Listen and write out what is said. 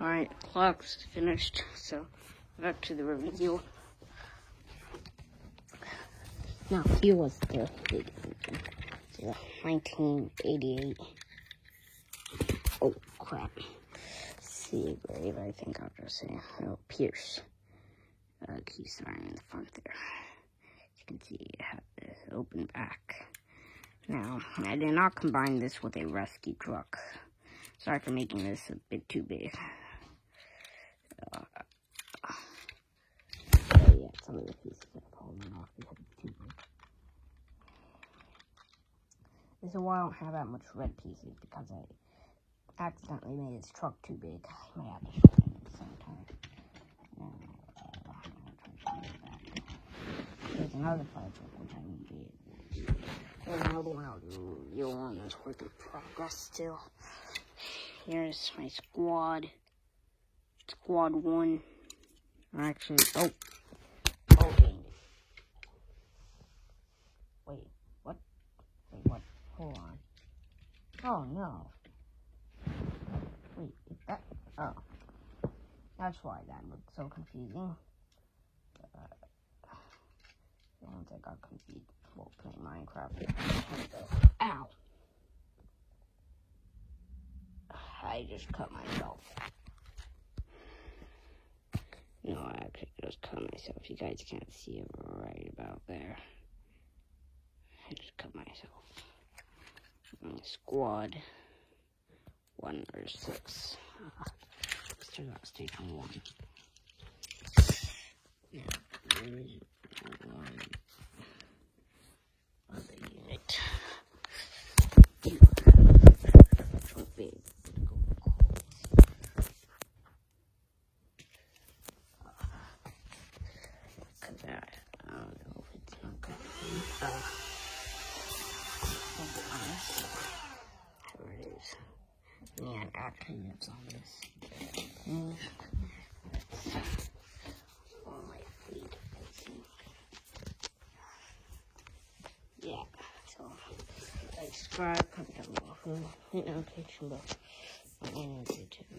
Alright, clock's finished, so back to the review. Now, here was the 1988. Oh, crap. Seagrave, I think I'll just say. Oh, Pierce. Key sign in the front there. As you can see, it has this open back. Now, I did not combine this with a rescue truck. Sorry for making this a bit too big. Yeah, some of the pieces are falling off because it's too big. This is why I don't have that much red pieces, because I accidentally made this truck too big. I might have to show them at the same time. There's another fire truck which I need to do. There's another one I'll do. You'll want this work in progress still. Here's my squad. Squad 1. Actually, oh, dang it. Wait, what? Hold on. Oh, no. Wait, is that? Oh. That's why that looked so confusing. Once I got confused while playing Minecraft. Ow! I just cut myself. No, I actually just cut myself. You guys can't see it right about there. I just cut myself. Squad 1 or 6. Let's turn out station 1. Yeah, there is one other unit. So big. Look at that. I don't know if it's not good. There it is. And actually, it's on this. On my feet, I think. Yeah, so like, subscribe, comment down below, hit notification bell, and YouTube.